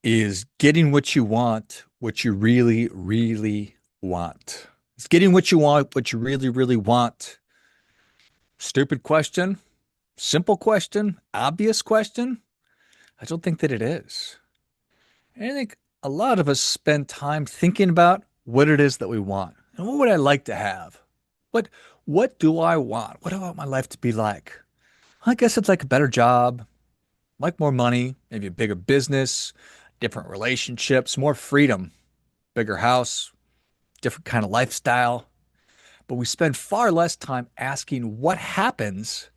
Is getting what you really, really want. Is getting what you really, really want. Stupid question, simple question, obvious question? I don't think that it is. And I think a lot of us spend time thinking about what it is that we want. And what would I like to have? What what do I want? What do I want my life to be like? I guess it's like a better job, like more money, maybe a bigger business, different relationships, more freedom, bigger house, different kind of lifestyle. But we spend far less time asking what happens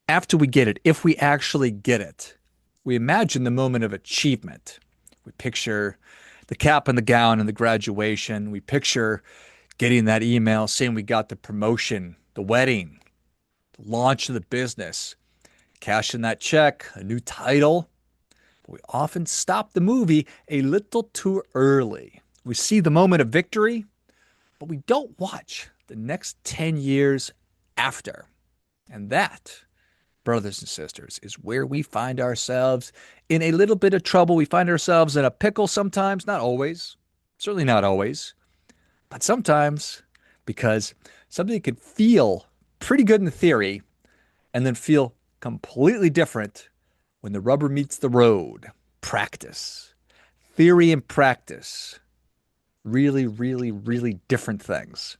after we get it, if we actually get it. We imagine the moment of achievement. We picture the cap and the gown and the graduation. We picture getting that email saying we got the promotion, the wedding, the launch of the business, cashing that check, a new title. But we often stop the movie a little too early. We see the moment of victory, but we don't watch the next 10 years after. And that, brothers and sisters, is where we find ourselves in a little bit of trouble. We find ourselves in a pickle sometimes, not always, certainly not always, but sometimes because something could feel pretty good in theory and then feel completely different when the rubber meets the road. Practice, theory and practice, really, really, really different things.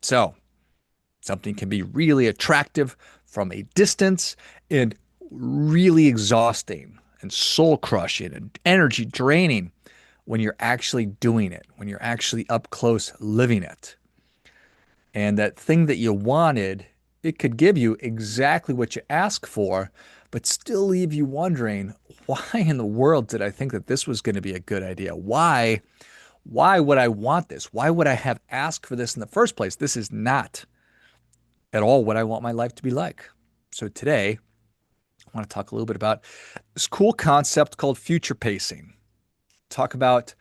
So, something can be really attractive from a distance and really exhausting and soul crushing and energy draining when you're actually doing it, when you're actually up close living it. And that thing that you wanted, it could give you exactly what you asked for, but still leave you wondering, why in the world did I think that this was going to be a good idea? Why would I want this? Why would I have asked for this in the first place? This is not at all what I want my life to be like. So today, I want to talk a little bit about this cool concept called future pacing. Talk about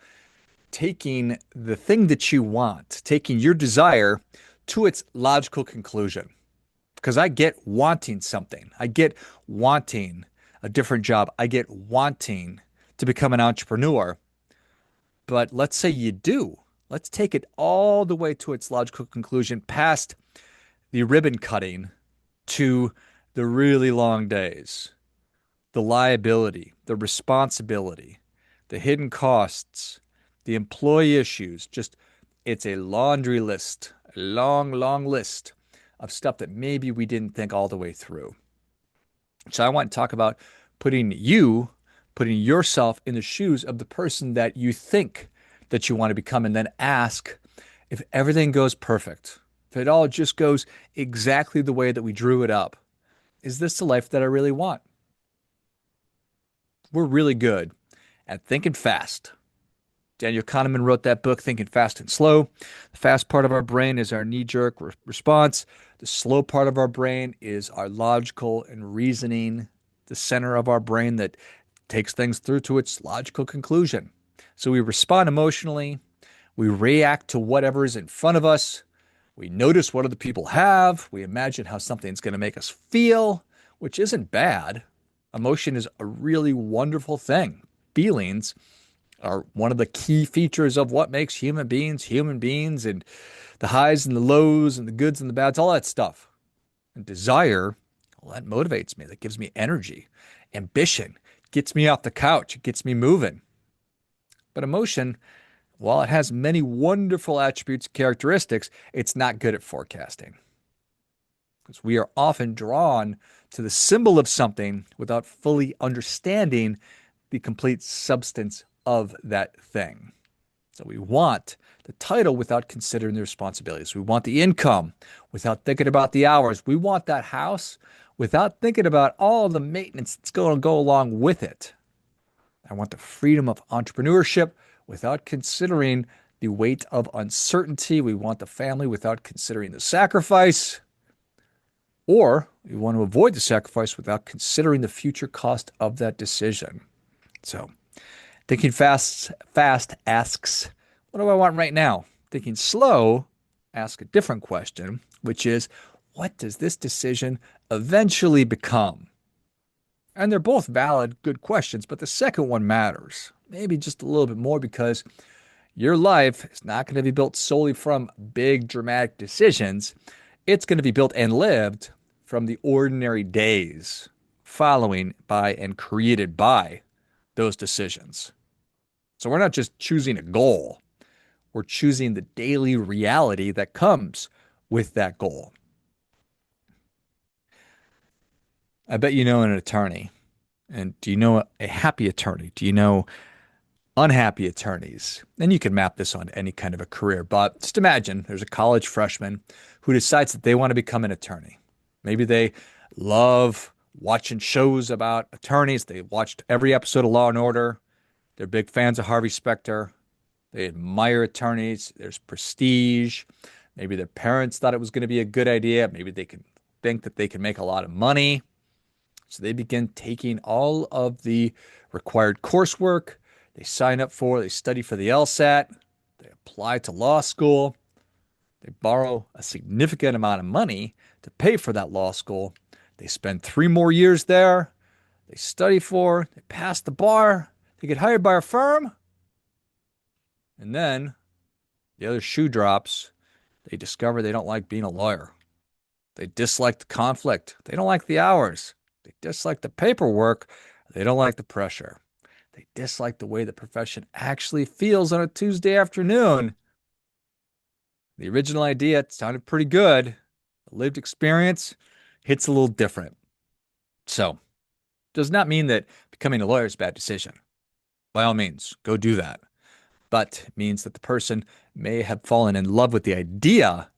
taking the thing that you want, taking your desire to its logical conclusion. Because I get wanting something. I get wanting a different job. I get wanting to become an entrepreneur. But let's say you do. Let's take it all the way to its logical conclusion, past the ribbon cutting to the really long days, the liability, the responsibility, the hidden costs, the employee issues. Just it's a laundry list, a long, long list of stuff that maybe we didn't think all the way through. So I want to talk about putting yourself in the shoes of the person that you think that you want to become, and then ask if everything goes perfect, if it all just goes exactly the way that we drew it up, is this the life that I really want? We're really good at thinking fast. Daniel Kahneman wrote that book, Thinking Fast and Slow. The fast part of our brain is our knee-jerk response. The slow part of our brain is our logical and reasoning, the center of our brain that takes things through to its logical conclusion. So we respond emotionally. We react to whatever is in front of us. We notice what other people have. We imagine how something's going to make us feel, which isn't bad. Emotion is a really wonderful thing. Feelings are one of the key features of what makes human beings, and the highs and the lows and the goods and the bads, all that stuff. And desire, well, that motivates me. That gives me energy. Ambition gets me off the couch. It gets me moving. But emotion, while it has many wonderful attributes and characteristics, it's not good at forecasting. Because we are often drawn to the symbol of something without fully understanding the complete substance of that thing. So we want the title without considering the responsibilities. We want the income without thinking about the hours. We want that house without thinking about all the maintenance that's going to go along with it. I want the freedom of entrepreneurship without considering the weight of uncertainty. We want the family without considering the sacrifice. Or we want to avoid the sacrifice without considering the future cost of that decision. So, thinking fast asks, what do I want right now? Thinking slow asks a different question, which is, what does this decision eventually become? And they're both valid, good questions, but the second one matters. Maybe just a little bit more because your life is not going to be built solely from big, dramatic decisions. It's going to be built and lived from the ordinary days following by and created by those decisions. So we're not just choosing a goal, we're choosing the daily reality that comes with that goal. I bet you know an attorney. And do you know a happy attorney? Do you know unhappy attorneys? And you can map this on any kind of a career. But just imagine there's a college freshman who decides that they want to become an attorney. Maybe they love watching shows about attorneys. They watched every episode of Law and Order. They're big fans of Harvey Specter. They admire attorneys. There's prestige. Maybe their parents thought it was going to be a good idea. Maybe they can think that they can make a lot of money. So they begin taking all of the required coursework. They sign up for, they study for the LSAT. They apply to law school. They borrow a significant amount of money to pay for that law school. They spend 3 more years there. They study for, they pass the bar. They get hired by a firm. And then the other shoe drops. They discover they don't like being a lawyer. They dislike the conflict. They don't like the hours. They dislike the paperwork. They don't like the pressure. They dislike the way the profession actually feels on a Tuesday afternoon. The original idea it sounded pretty good. The lived experience hits a little different. So, does not mean that becoming a lawyer is a bad decision. By all means, go do that. But it means that the person may have fallen in love with the idea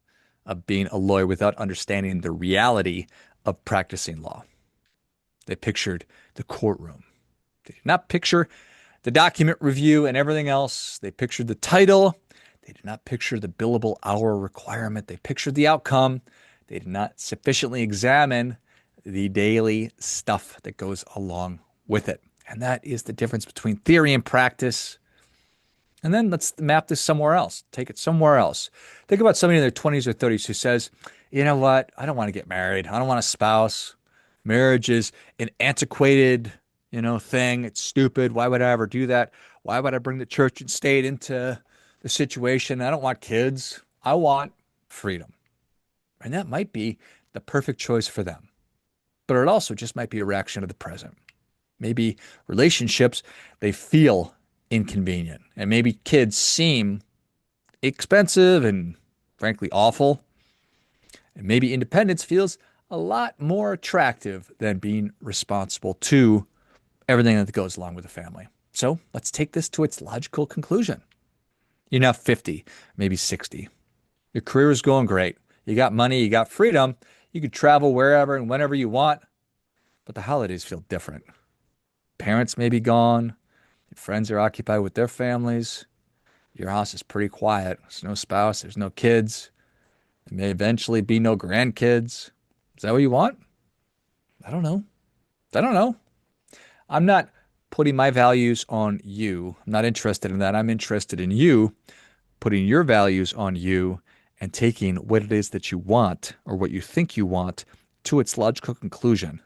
of being a lawyer without understanding the reality of practicing law. They pictured the courtroom. They did not picture the document review and everything else. They pictured the title. They did not picture the billable hour requirement. They pictured the outcome. They did not sufficiently examine the daily stuff that goes along with it. And that is the difference between theory and practice. And then let's map this somewhere else. Take it somewhere else. Think about somebody in their 20s or 30s who says, you know what? I don't want to get married. I don't want a spouse. Marriage is an antiquated, thing. It's stupid. Why would I ever do that? Why would I bring the church and state into the situation? I don't want kids. I want freedom. And that might be the perfect choice for them. But it also just might be a reaction to the present. Maybe relationships, they feel inconvenient. And maybe kids seem expensive and frankly awful. And maybe independence feels a lot more attractive than being responsible to everything that goes along with the family. So let's take this to its logical conclusion. You're now 50, maybe 60. Your career is going great. You got money, you got freedom. You could travel wherever and whenever you want. But the holidays feel different. Parents may be gone. Your friends are occupied with their families. Your house is pretty quiet. There's no spouse. There's no kids. There may eventually be no grandkids. Is that what you want? I don't know. I don't know. I'm not putting my values on you. I'm not interested in that. I'm interested in you putting your values on you and taking what it is that you want or what you think you want to its logical conclusion.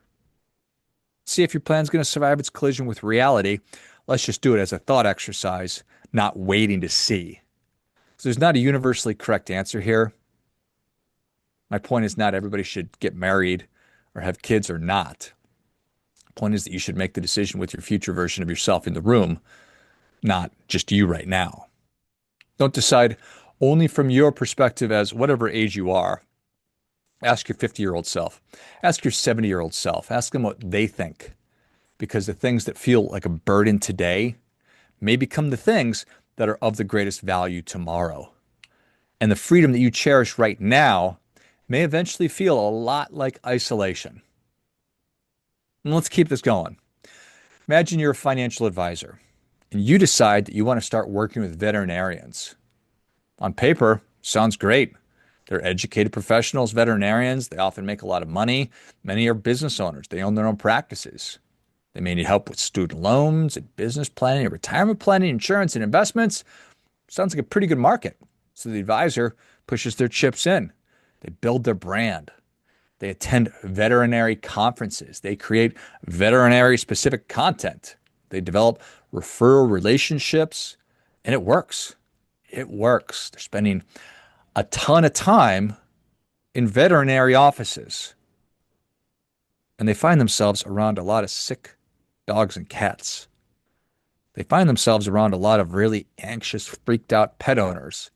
See if your plan's going to survive its collision with reality. Let's just do it as a thought exercise, not waiting to see. So there's not a universally correct answer here. My point is not everybody should get married or have kids or not. The point is that you should make the decision with your future version of yourself in the room, not just you right now. Don't decide only from your perspective as whatever age you are. Ask your 50-year-old self. Ask your 70-year-old self. Ask them what they think. Because the things that feel like a burden today may become the things that are of the greatest value tomorrow. And the freedom that you cherish right now may eventually feel a lot like isolation. And let's keep this going. Imagine you're a financial advisor and you decide that you want to start working with veterinarians. On paper, sounds great. They're educated professionals, veterinarians. They often make a lot of money. Many are business owners. They own their own practices. They may need help with student loans and business planning and retirement planning, insurance and investments. Sounds like a pretty good market. So the advisor pushes their chips in. They build their brand. They attend veterinary conferences. They create veterinary specific content. They develop referral relationships, and it works. It works. They're spending a ton of time in veterinary offices, and they find themselves around a lot of sick dogs and cats. They find themselves around a lot of really anxious, freaked out pet owners.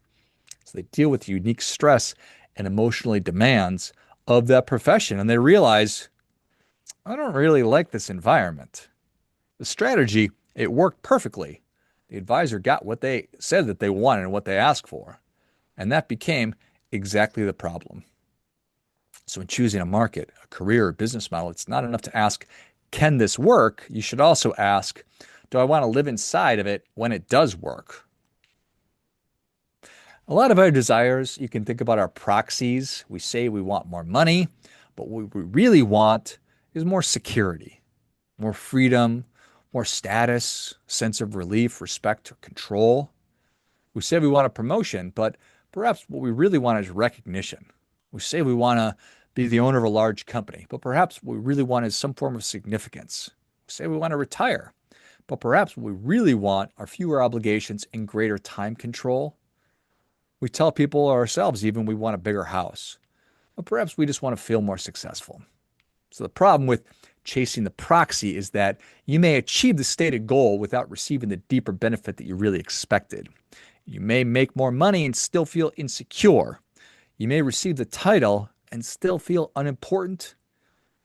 So they deal with the unique stress and emotionally demands of that profession. And they realize, I don't really like this environment. The strategy, it worked perfectly. The advisor got what they said that they wanted and what they asked for. And that became exactly the problem. So in choosing a market, a career, or business model, it's not enough to ask, can this work? You should also ask, do I want to live inside of it when it does work? A lot of our desires, you can think about our proxies. We say we want more money, but what we really want is more security, more freedom, more status, sense of relief, respect, or control. We say we want a promotion, but perhaps what we really want is recognition. We say we want to be the owner of a large company, but perhaps what we really want is some form of significance. We say we want to retire, but perhaps what we really want are fewer obligations and greater time control. We tell people or ourselves even we want a bigger house, but perhaps we just want to feel more successful. So the problem with chasing the proxy is that you may achieve the stated goal without receiving the deeper benefit that you really expected. You may make more money and still feel insecure. You may receive the title and still feel unimportant.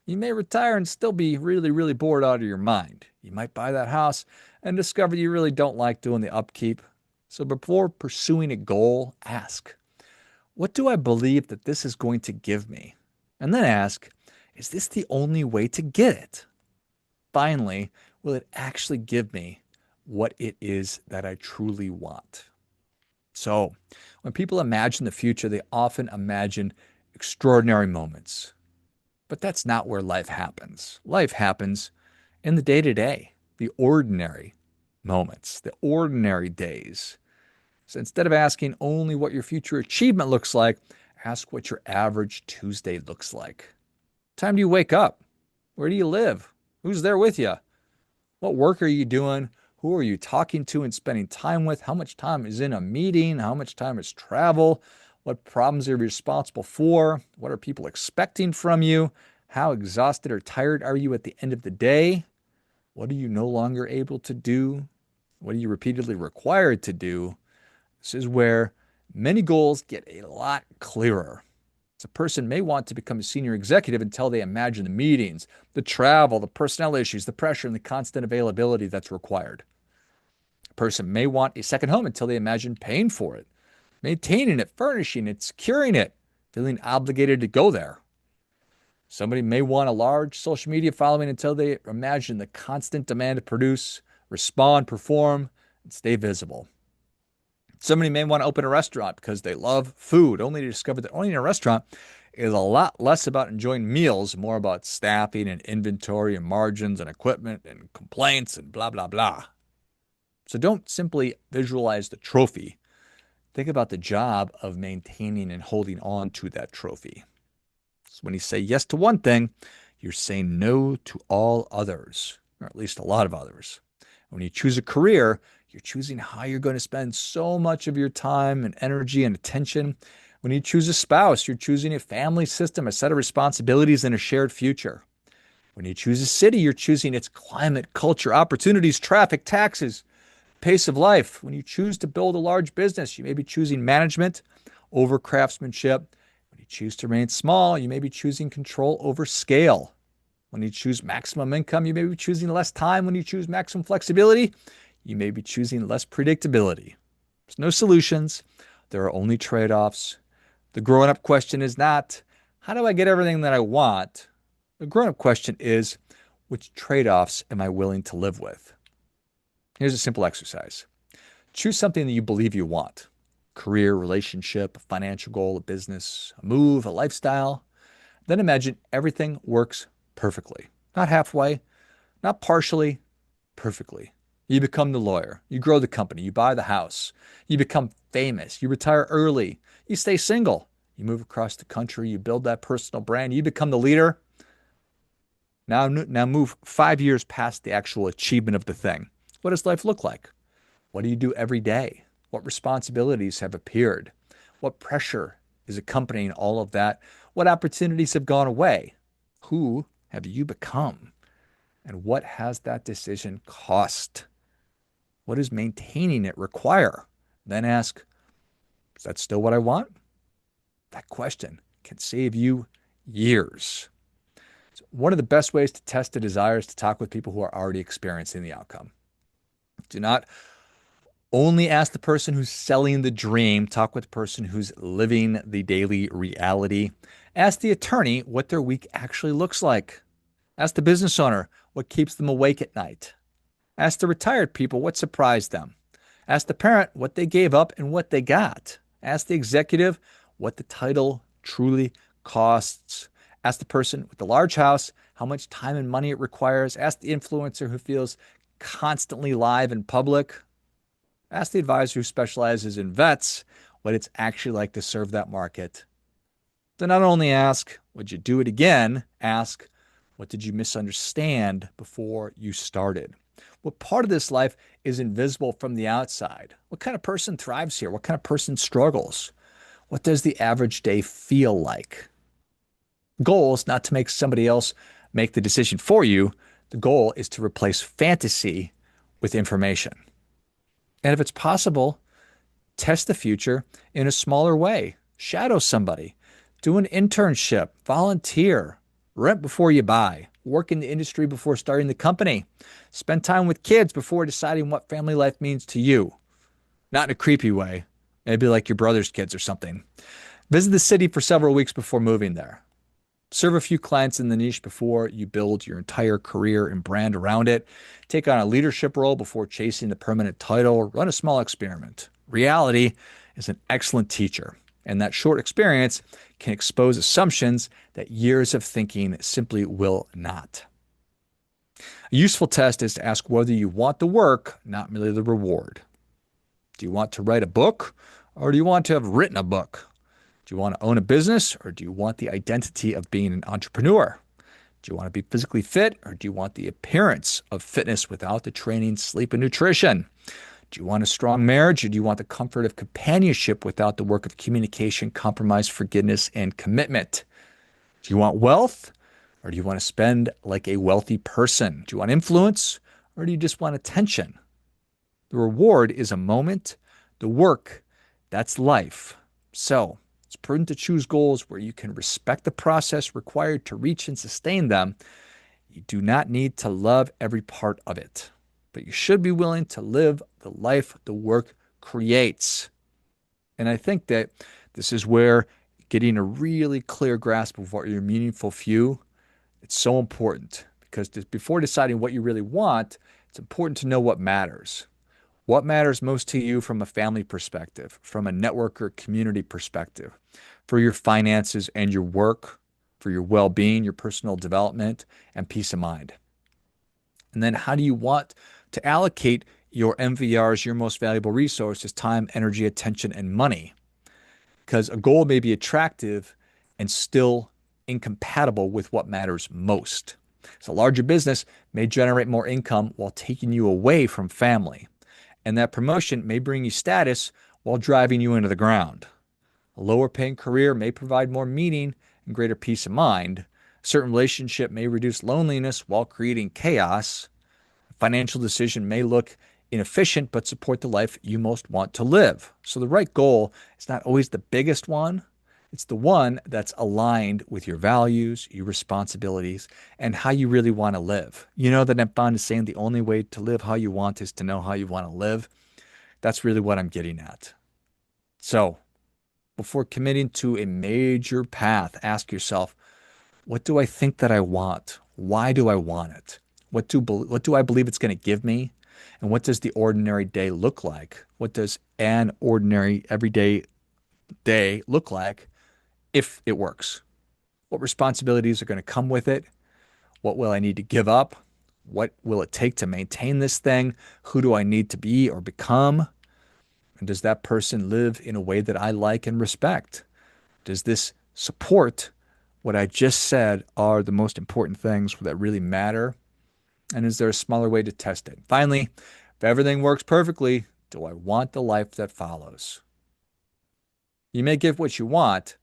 You may retire and still be really, really bored out of your mind. You might buy that house and discover you really don't like doing the upkeep. So before pursuing a goal, ask, what do I believe that this is going to give me? And then ask, is this the only way to get it? Finally, will it actually give me what it is that I truly want? So when people imagine the future, they often imagine extraordinary moments. But that's not where life happens. Life happens in the day-to-day, the ordinary moments, the ordinary days. So instead of asking only what your future achievement looks like, ask what your average Tuesday looks like. What time do you wake up? Where do you live? Who's there with you? What work are you doing? Who are you talking to and spending time with? How much time is in a meeting? How much time is travel? What problems are you responsible for? What are people expecting from you? How exhausted or tired are you at the end of the day? What are you no longer able to do? What are you repeatedly required to do? This is where many goals get a lot clearer. So a person may want to become a senior executive until they imagine the meetings, the travel, the personnel issues, the pressure, and the constant availability that's required. A person may want a second home until they imagine paying for it, maintaining it, furnishing it, securing it, feeling obligated to go there. Somebody may want a large social media following until they imagine the constant demand to produce, respond, perform, and stay visible. Somebody may want to open a restaurant because they love food, only to discover that owning a restaurant is a lot less about enjoying meals, more about staffing and inventory and margins and equipment and complaints and blah, blah, blah. So don't simply visualize the trophy. Think about the job of maintaining and holding on to that trophy. So when you say yes to one thing, you're saying no to all others, or at least a lot of others. When you choose a career, you're choosing how you're going to spend so much of your time and energy and attention. When you choose a spouse, you're choosing a family system, a set of responsibilities, and a shared future. When you choose a city, you're choosing its climate, culture, opportunities, traffic, taxes, pace of life. When you choose to build a large business, you may be choosing management over craftsmanship. When you choose to remain small, you may be choosing control over scale. When you choose maximum income, you may be choosing less time. When you choose maximum flexibility, you may be choosing less predictability. There's no solutions. There are only trade-offs. The grown-up question is not, how do I get everything that I want? The grown-up question is, which trade-offs am I willing to live with? Here's a simple exercise. Choose something that you believe you want. Career, relationship, a financial goal, a business, a move, a lifestyle. Then imagine everything works perfectly. Not halfway, not partially, perfectly. You become the lawyer. You grow the company. You buy the house. You become famous. You retire early. You stay single. You move across the country, you build that personal brand, you become the leader. Now move 5 years past the actual achievement of the thing. What does life look like? What do you do every day? What responsibilities have appeared? What pressure is accompanying all of that? What opportunities have gone away? Who have you become? And what has that decision cost? What does maintaining it require? Then ask, is that still what I want? That question can save you years. So one of the best ways to test a desire is to talk with people who are already experiencing the outcome. Do not only ask the person who's selling the dream, talk with the person who's living the daily reality. Ask the attorney what their week actually looks like. Ask the business owner what keeps them awake at night. Ask the retired people what surprised them. Ask the parent what they gave up and what they got. Ask the executive what the title truly costs. Ask the person with the large house how much time and money it requires. Ask the influencer who feels constantly live in public. Ask the advisor who specializes in vets what it's actually like to serve that market. Then not only ask, would you do it again? Ask, what did you misunderstand before you started? What part of this life is invisible from the outside? What kind of person thrives here? What kind of person struggles? What does the average day feel like? Goal is not to make somebody else make the decision for you. The goal is to replace fantasy with information. And if it's possible, test the future in a smaller way. Shadow somebody. Do an internship. Volunteer. Rent before you buy. Work in the industry before starting the company. Spend time with kids before deciding what family life means to you. Not in a creepy way. Maybe like your brother's kids or something. Visit the city for several weeks before moving there. Serve a few clients in the niche before you build your entire career and brand around it. Take on a leadership role before chasing the permanent title. Run a small experiment. Reality is an excellent teacher, and that short experience can expose assumptions that years of thinking simply will not. A useful test is to ask whether you want the work, not merely the reward. Do you want to write a book, or do you want to have written a book? Do you want to own a business, or do you want the identity of being an entrepreneur? Do you want to be physically fit, or do you want the appearance of fitness without the training, sleep, and nutrition? Do you want a strong marriage, or do you want the comfort of companionship without the work of communication, compromise, forgiveness, and commitment? Do you want wealth, or do you want to spend like a wealthy person? Do you want influence, or do you just want attention? The reward is a moment. The work, that's life. So, it's prudent to choose goals where you can respect the process required to reach and sustain them. You do not need to love every part of it, but you should be willing to live the life the work creates. And I think that this is where getting a really clear grasp of what your meaningful few, it's so important because before deciding what you really want, it's important to know what matters. What matters most to you from a family perspective, from a network or community perspective, for your finances and your work, for your well-being, your personal development, and peace of mind? And then how do you want to allocate your MVRs, your most valuable resources, time, energy, attention, and money? Because a goal may be attractive and still incompatible with what matters most. So a larger business may generate more income while taking you away from family. And that promotion may bring you status while driving you into the ground. A lower paying career may provide more meaning and greater peace of mind. A certain relationship may reduce loneliness while creating chaos. A financial decision may look inefficient but support the life you most want to live. So the right goal is not always the biggest one. It's the one that's aligned with your values, your responsibilities, and how you really want to live. You know that I'm fond of saying the only way to live how you want is to know how you want to live. That's really what I'm getting at. So, before committing to a major path, ask yourself, what do I think that I want? Why do I want it? What do I believe it's going to give me? And what does the ordinary day look like? What does an ordinary everyday day look like if it works? What responsibilities are going to come with it? What will I need to give up? What will it take to maintain this thing? Who do I need to be or become? And does that person live in a way that I like and respect? Does this support what I just said are the most important things that really matter? And is there a smaller way to test it? Finally, if everything works perfectly, do I want the life that follows? You may get what you want.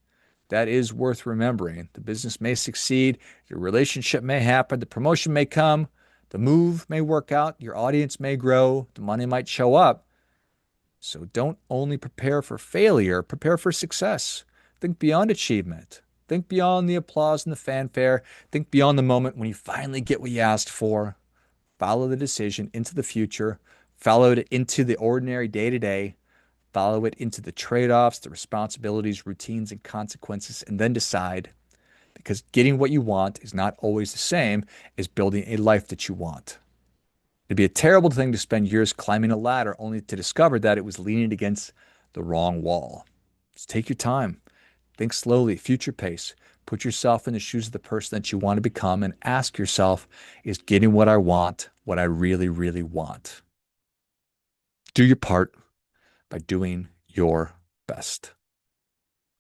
That is worth remembering. The business may succeed, your relationship may happen, the promotion may come, the move may work out, your audience may grow, the money might show up. So don't only prepare for failure, prepare for success. Think beyond achievement. Think beyond the applause and the fanfare. Think beyond the moment when you finally get what you asked for. Follow the decision into the future. Follow it into the ordinary day to day. Follow it into the trade-offs, the responsibilities, routines, and consequences, and then decide. Because getting what you want is not always the same as building a life that you want. It'd be a terrible thing to spend years climbing a ladder only to discover that it was leaning against the wrong wall. Just take your time. Think slowly, future pace. Put yourself in the shoes of the person that you want to become and ask yourself, is getting what I want what I really, really want? Do your part by doing your best.